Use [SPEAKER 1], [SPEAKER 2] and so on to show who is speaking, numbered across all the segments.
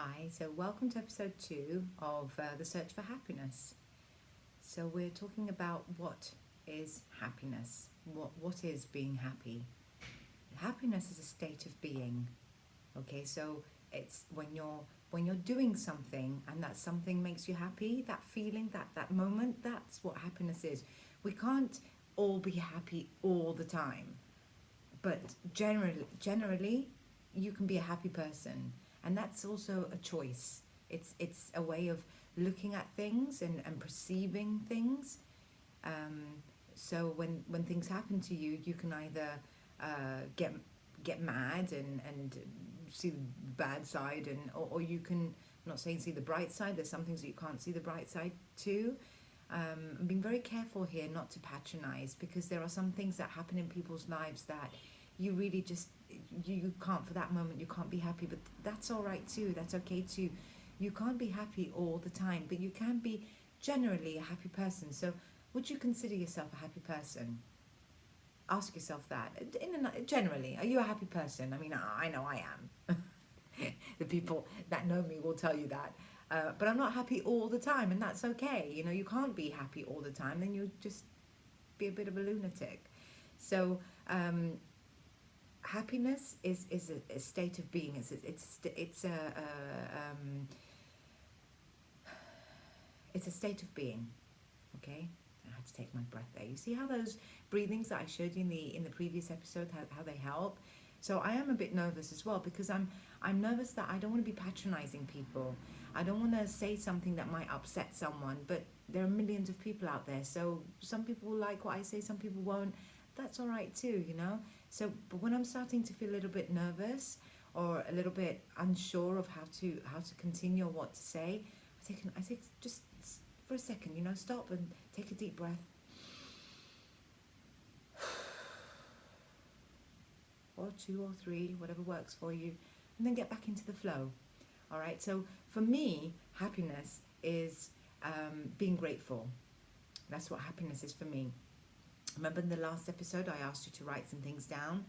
[SPEAKER 1] Hi, so welcome to episode 2 of The Search for Happiness. So, we're talking about what is happiness? What is being happy? Happiness is a state of being. Okay, so it's when you're doing something and that something makes you happy, that feeling, that moment, that's what happiness is. We can't all be happy all the time, but generally you can be a happy person, and that's also a choice. It's a way of looking at things and perceiving things. Um, so when things happen to you, you can either get mad and see the bad side, or you can, I'm not saying see the bright side, there's some things that you can't see the bright side too. I'm being very careful here not to patronize, because there are some things that happen in people's lives that you really just you can't, for that moment you can't be happy, but that's all right too, that's okay too. You can't be happy all the time, but you can be generally a happy person. So would you consider yourself a happy person? Ask yourself that. Generally, are you a happy person? I mean, I know I am. The people that know me will tell you that. But I'm not happy all the time, and that's okay. You know, you can't be happy all the time, then you just be a bit of a lunatic. So, happiness is a state of being. It's a state of being. Okay, I had to take my breath there. You see how those breathings that I showed you in the previous episode, how they help. So I am a bit nervous as well, because I'm nervous that I don't want to be patronizing people. I don't want to say something that might upset someone, but there are millions of people out there. So some people will like what I say, some people won't. That's all right too, you know. So, but when I'm starting to feel a little bit nervous or a little bit unsure of how to continue or what to say, I take just for a second, you know, stop and take a deep breath, or two or three, whatever works for you, and then get back into the flow. All right. So for me, happiness is being grateful. That's what happiness is for me. Remember in the last episode, I asked you to write some things down.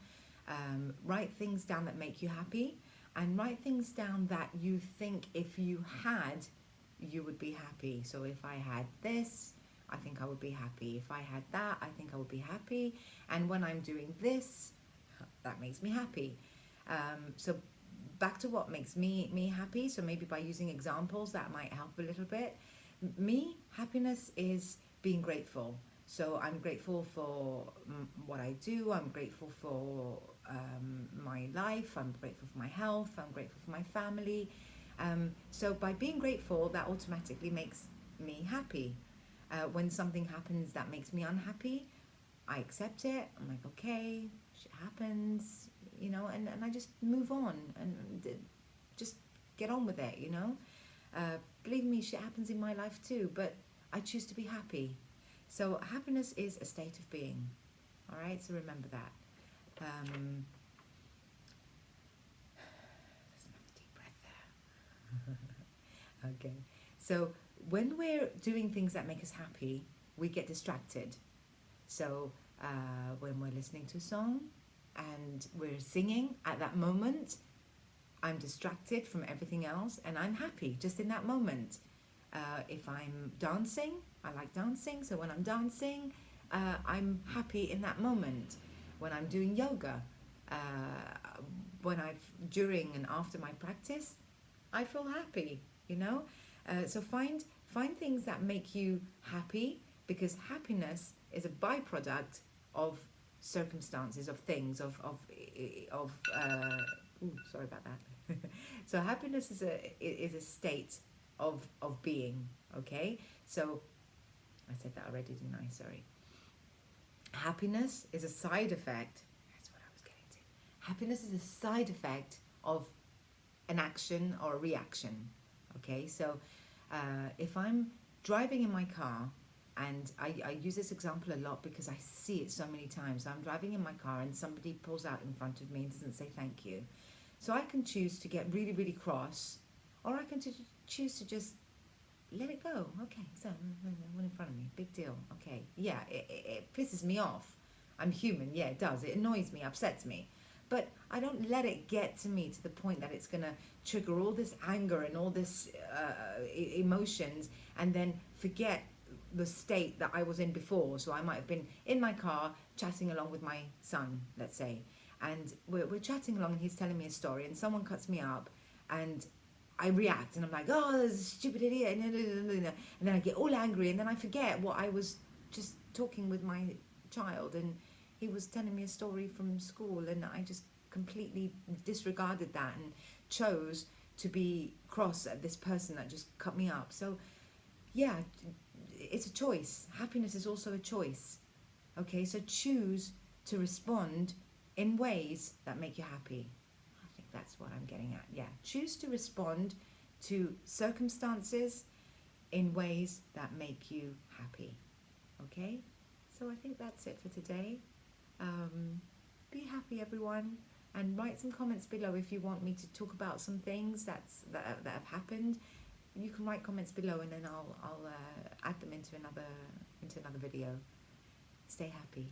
[SPEAKER 1] Write things down that make you happy, and write things down that you think if you had, you would be happy. So if I had this, I think I would be happy. If I had that, I think I would be happy. And when I'm doing this, that makes me happy. So back to what makes me happy. So maybe by using examples that might help a little bit. Me, happiness is being grateful. So I'm grateful for what I do. I'm grateful for my life. I'm grateful for my health. I'm grateful for my family. So by being grateful, that automatically makes me happy. When something happens that makes me unhappy, I accept it. I'm like, okay, shit happens, you know, and I just move on and just get on with it, you know. Believe me, shit happens in my life too, but I choose to be happy. So happiness is a state of being. All right, so remember that. Just another deep breath there. Okay, so when we're doing things that make us happy, we get distracted. So when we're listening to a song and we're singing at that moment, I'm distracted from everything else and I'm happy just in that moment. If I'm dancing, I like dancing, so when I'm dancing, I'm happy in that moment. When I'm doing yoga, uh, during and after my practice, I feel happy, you know. So find things that make you happy, because happiness is a byproduct of circumstances, of things, of ooh, sorry about that. So happiness is a state of being. Okay, so I said that already, didn't I? Sorry. Happiness is a side effect. That's what I was getting to. Happiness is a side effect of an action or a reaction. Okay, so if I'm driving in my car, and I use this example a lot because I see it so many times. So I'm driving in my car and somebody pulls out in front of me and doesn't say thank you. So I can choose to get really, really cross, or I can choose to just let it go. Okay, so one in front of me, big deal. Okay, yeah, it pisses me off. I'm human, yeah, it does. It annoys me, upsets me. but I don't let it get to me to the point that it's going to trigger all this anger and all this emotions, and then forget the state that I was in before. So I might have been in my car chatting along with my son, let's say, and we're chatting along and he's telling me a story and someone cuts me up and I react and I'm like, oh, this stupid idiot, and then I get all angry and then I forget what I was just talking with my child, and he was telling me a story from school and I just completely disregarded that and chose to be cross at this person that just cut me up. So yeah, it's a choice. Happiness is also a choice. Okay, so choose to respond in ways that make you happy. I think that's what I'm getting at. Yeah, choose to respond to circumstances in ways that make you happy. Okay, so I think that's it for today. Be happy, everyone, and write some comments below if you want me to talk about some things that have happened. You can write comments below, and then I'll add them into another video. Stay happy.